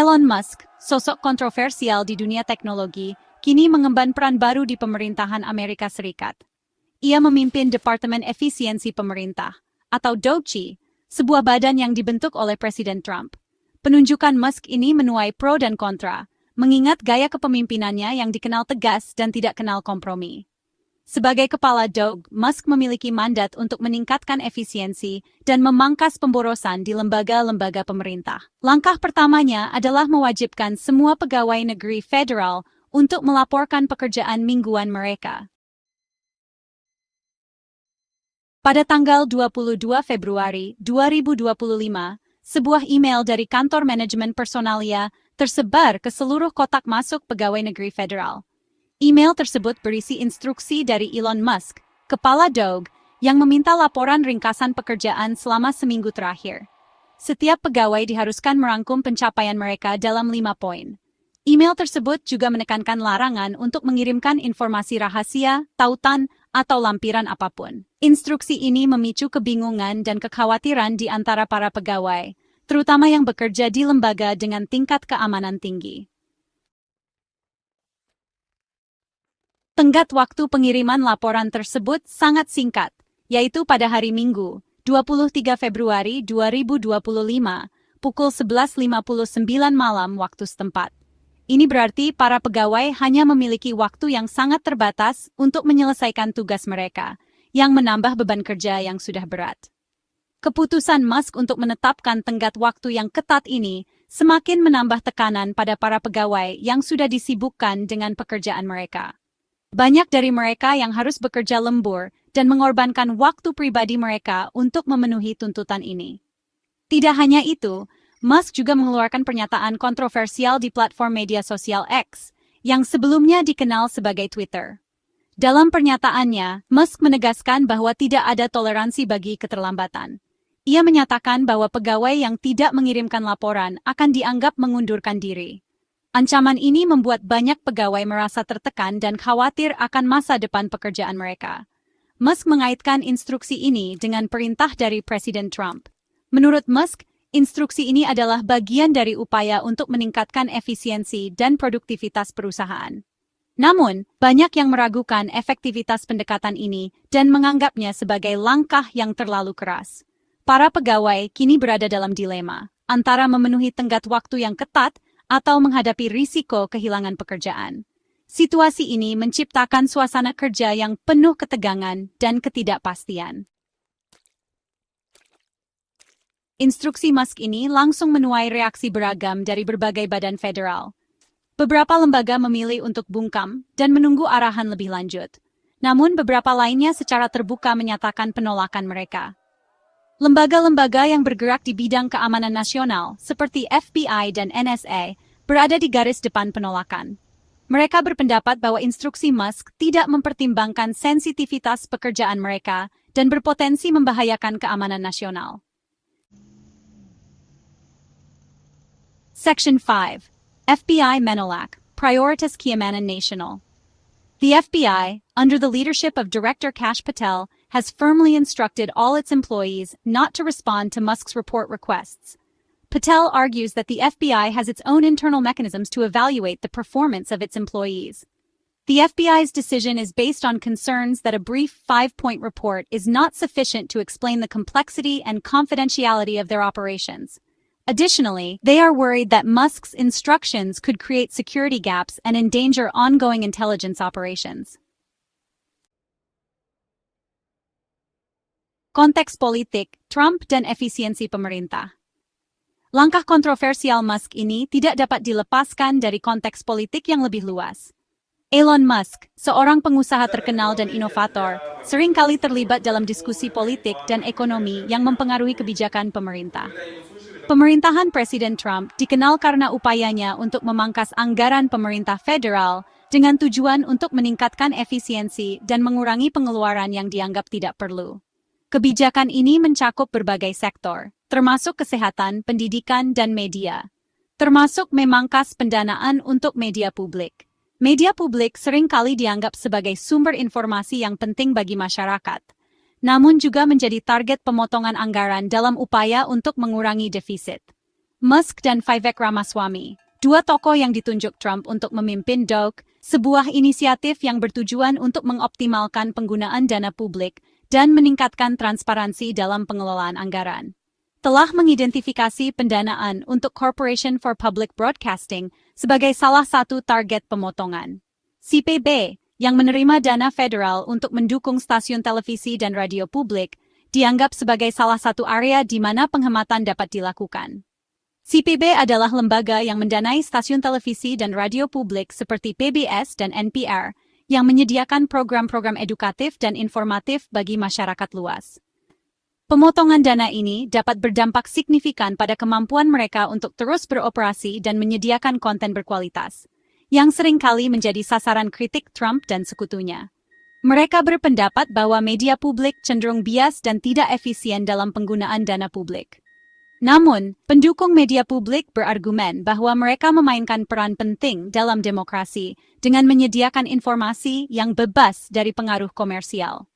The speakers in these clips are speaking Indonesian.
Elon Musk, sosok kontroversial di dunia teknologi, kini mengemban peran baru di pemerintahan Amerika Serikat. Ia memimpin Departemen Efisiensi Pemerintah, atau DOGE, sebuah badan yang dibentuk oleh Presiden Trump. Penunjukan Musk ini menuai pro dan kontra, mengingat gaya kepemimpinannya yang dikenal tegas dan tidak kenal kompromi. Sebagai kepala DOGE, Musk memiliki mandat untuk meningkatkan efisiensi dan memangkas pemborosan di lembaga-lembaga pemerintah. Langkah pertamanya adalah mewajibkan semua pegawai negeri federal untuk melaporkan pekerjaan mingguan mereka. Pada tanggal 22 Februari 2025, sebuah email dari kantor manajemen personalia tersebar ke seluruh kotak masuk pegawai negeri federal. Email tersebut berisi instruksi dari Elon Musk, kepala DOGE, yang meminta laporan ringkasan pekerjaan selama seminggu terakhir. Setiap pegawai diharuskan merangkum pencapaian mereka dalam 5 poin. Email tersebut juga menekankan larangan untuk mengirimkan informasi rahasia, tautan, atau lampiran apapun. Instruksi ini memicu kebingungan dan kekhawatiran di antara para pegawai, terutama yang bekerja di lembaga dengan tingkat keamanan tinggi. Tenggat waktu pengiriman laporan tersebut sangat singkat, yaitu pada hari Minggu, 23 Februari 2025, pukul 11.59 malam waktu setempat. Ini berarti para pegawai hanya memiliki waktu yang sangat terbatas untuk menyelesaikan tugas mereka, yang menambah beban kerja yang sudah berat. Keputusan Musk untuk menetapkan tenggat waktu yang ketat ini semakin menambah tekanan pada para pegawai yang sudah disibukkan dengan pekerjaan mereka. Banyak dari mereka yang harus bekerja lembur dan mengorbankan waktu pribadi mereka untuk memenuhi tuntutan ini. Tidak hanya itu, Musk juga mengeluarkan pernyataan kontroversial di platform media sosial X, yang sebelumnya dikenal sebagai Twitter. Dalam pernyataannya, Musk menegaskan bahwa tidak ada toleransi bagi keterlambatan. Ia menyatakan bahwa pegawai yang tidak mengirimkan laporan akan dianggap mengundurkan diri. Ancaman ini membuat banyak pegawai merasa tertekan dan khawatir akan masa depan pekerjaan mereka. Musk mengaitkan instruksi ini dengan perintah dari Presiden Trump. Menurut Musk, instruksi ini adalah bagian dari upaya untuk meningkatkan efisiensi dan produktivitas perusahaan. Namun, banyak yang meragukan efektivitas pendekatan ini dan menganggapnya sebagai langkah yang terlalu keras. Para pegawai kini berada dalam dilema antara memenuhi tenggat waktu yang ketat atau menghadapi risiko kehilangan pekerjaan. Situasi ini menciptakan suasana kerja yang penuh ketegangan dan ketidakpastian. Instruksi Musk ini langsung menuai reaksi beragam dari berbagai badan federal. Beberapa lembaga memilih untuk bungkam dan menunggu arahan lebih lanjut. Namun beberapa lainnya secara terbuka menyatakan penolakan mereka. Lembaga-lembaga yang bergerak di bidang keamanan nasional, seperti FBI dan NSA, berada di garis depan penolakan. Mereka berpendapat bahwa instruksi Musk tidak mempertimbangkan sensitivitas pekerjaan mereka dan berpotensi membahayakan keamanan nasional. Section 5. FBI Menolak, Prioritas Keamanan Nasional. The FBI, under the leadership of Director Kash Patel, has firmly instructed all its employees not to respond to Musk's report requests. Patel argues that the FBI has its own internal mechanisms to evaluate the performance of its employees. The FBI's decision is based on concerns that a brief 5-point report is not sufficient to explain the complexity and confidentiality of their operations. Additionally, they are worried that Musk's instructions could create security gaps and endanger ongoing intelligence operations. Konteks politik, Trump dan efisiensi pemerintah. Langkah kontroversial Musk ini tidak dapat dilepaskan dari konteks politik yang lebih luas. Elon Musk, seorang pengusaha terkenal dan inovator, seringkali terlibat dalam diskusi politik dan ekonomi yang mempengaruhi kebijakan pemerintah. Pemerintahan Presiden Trump dikenal karena upayanya untuk memangkas anggaran pemerintah federal dengan tujuan untuk meningkatkan efisiensi dan mengurangi pengeluaran yang dianggap tidak perlu. Kebijakan ini mencakup berbagai sektor, termasuk kesehatan, pendidikan, dan media. Termasuk memangkas pendanaan untuk media publik. Media publik seringkali dianggap sebagai sumber informasi yang penting bagi masyarakat, namun juga menjadi target pemotongan anggaran dalam upaya untuk mengurangi defisit. Musk dan Vivek Ramaswamy, dua tokoh yang ditunjuk Trump untuk memimpin DOGE, sebuah inisiatif yang bertujuan untuk mengoptimalkan penggunaan dana publik dan meningkatkan transparansi dalam pengelolaan anggaran. Telah mengidentifikasi pendanaan untuk Corporation for Public Broadcasting sebagai salah satu target pemotongan. CPB, yang menerima dana federal untuk mendukung stasiun televisi dan radio publik, dianggap sebagai salah satu area di mana penghematan dapat dilakukan. CPB adalah lembaga yang mendanai stasiun televisi dan radio publik seperti PBS dan NPR, yang menyediakan program-program edukatif dan informatif bagi masyarakat luas. Pemotongan dana ini dapat berdampak signifikan pada kemampuan mereka untuk terus beroperasi dan menyediakan konten berkualitas, yang seringkali menjadi sasaran kritik Trump dan sekutunya. Mereka berpendapat bahwa media publik cenderung bias dan tidak efisien dalam penggunaan dana publik. Namun, pendukung media publik berargumen bahwa mereka memainkan peran penting dalam demokrasi dengan menyediakan informasi yang bebas dari pengaruh komersial.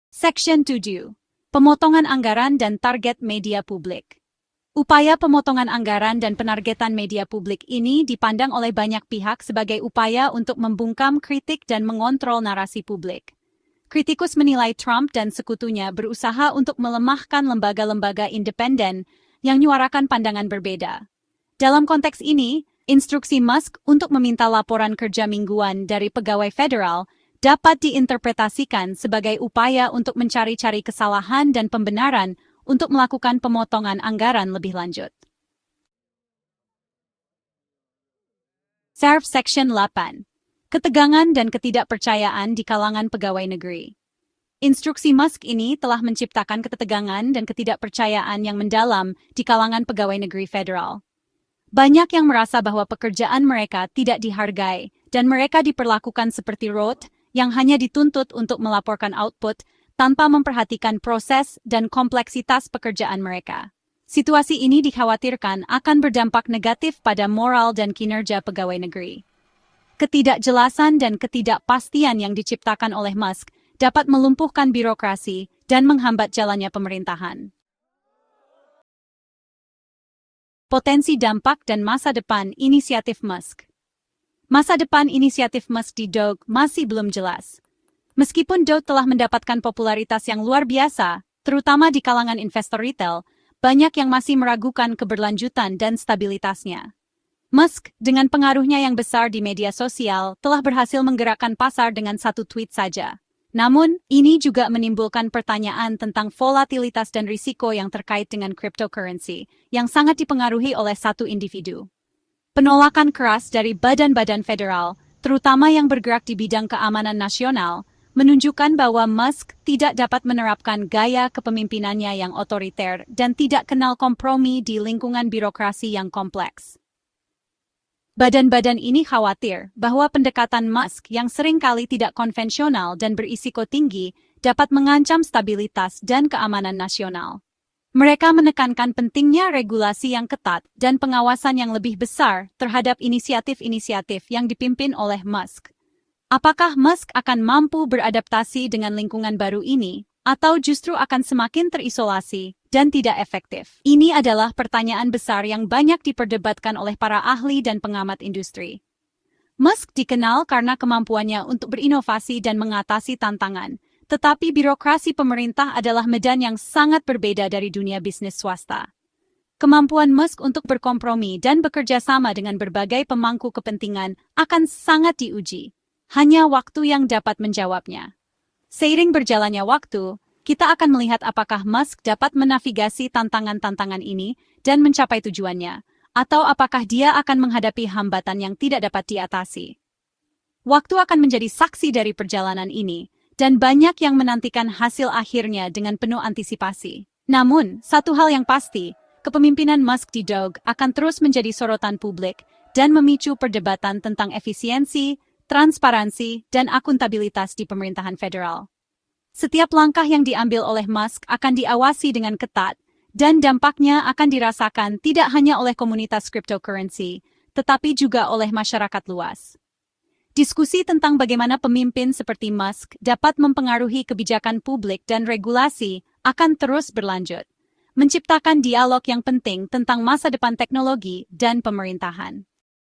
Section 7. Pemotongan anggaran dan target media publik. Upaya pemotongan anggaran dan penargetan media publik ini dipandang oleh banyak pihak sebagai upaya untuk membungkam kritik dan mengontrol narasi publik. Kritikus menilai Trump dan sekutunya berusaha untuk melemahkan lembaga-lembaga independen yang menyuarakan pandangan berbeda. Dalam konteks ini, instruksi Musk untuk meminta laporan kerja mingguan dari pegawai federal dapat diinterpretasikan sebagai upaya untuk mencari-cari kesalahan dan pembenaran untuk melakukan pemotongan anggaran lebih lanjut. Serve Section 8. Ketegangan dan ketidakpercayaan di kalangan pegawai negeri. Instruksi Musk ini telah menciptakan ketegangan dan ketidakpercayaan yang mendalam di kalangan pegawai negeri federal. Banyak yang merasa bahwa pekerjaan mereka tidak dihargai dan mereka diperlakukan seperti rote yang hanya dituntut untuk melaporkan output tanpa memperhatikan proses dan kompleksitas pekerjaan mereka. Situasi ini dikhawatirkan akan berdampak negatif pada moral dan kinerja pegawai negeri. Ketidakjelasan dan ketidakpastian yang diciptakan oleh Musk dapat melumpuhkan birokrasi dan menghambat jalannya pemerintahan. Potensi dampak dan masa depan inisiatif Musk. Masa depan inisiatif Musk di DOGE masih belum jelas. Meskipun DOGE telah mendapatkan popularitas yang luar biasa, terutama di kalangan investor retail, banyak yang masih meragukan keberlanjutan dan stabilitasnya. Musk, dengan pengaruhnya yang besar di media sosial, telah berhasil menggerakkan pasar dengan satu tweet saja. Namun, ini juga menimbulkan pertanyaan tentang volatilitas dan risiko yang terkait dengan cryptocurrency, yang sangat dipengaruhi oleh satu individu. Penolakan keras dari badan-badan federal, terutama yang bergerak di bidang keamanan nasional, menunjukkan bahwa Musk tidak dapat menerapkan gaya kepemimpinannya yang otoriter dan tidak kenal kompromi di lingkungan birokrasi yang kompleks. Badan-badan ini khawatir bahwa pendekatan Musk yang seringkali tidak konvensional dan berisiko tinggi dapat mengancam stabilitas dan keamanan nasional. Mereka menekankan pentingnya regulasi yang ketat dan pengawasan yang lebih besar terhadap inisiatif-inisiatif yang dipimpin oleh Musk. Apakah Musk akan mampu beradaptasi dengan lingkungan baru ini, atau justru akan semakin terisolasi dan tidak efektif? Ini adalah pertanyaan besar yang banyak diperdebatkan oleh para ahli dan pengamat industri. Musk dikenal karena kemampuannya untuk berinovasi dan mengatasi tantangan, tetapi birokrasi pemerintah adalah medan yang sangat berbeda dari dunia bisnis swasta. Kemampuan Musk untuk berkompromi dan bekerja sama dengan berbagai pemangku kepentingan akan sangat diuji. Hanya waktu yang dapat menjawabnya. Seiring berjalannya waktu, kita akan melihat apakah Musk dapat menavigasi tantangan-tantangan ini dan mencapai tujuannya, atau apakah dia akan menghadapi hambatan yang tidak dapat diatasi. Waktu akan menjadi saksi dari perjalanan ini, dan banyak yang menantikan hasil akhirnya dengan penuh antisipasi. Namun, satu hal yang pasti, kepemimpinan Musk di DOGE akan terus menjadi sorotan publik dan memicu perdebatan tentang efisiensi, transparansi, dan akuntabilitas di pemerintahan federal. Setiap langkah yang diambil oleh Musk akan diawasi dengan ketat, dan dampaknya akan dirasakan tidak hanya oleh komunitas cryptocurrency, tetapi juga oleh masyarakat luas. Diskusi tentang bagaimana pemimpin seperti Musk dapat mempengaruhi kebijakan publik dan regulasi akan terus berlanjut. menciptakan dialog yang penting tentang masa depan teknologi dan pemerintahan.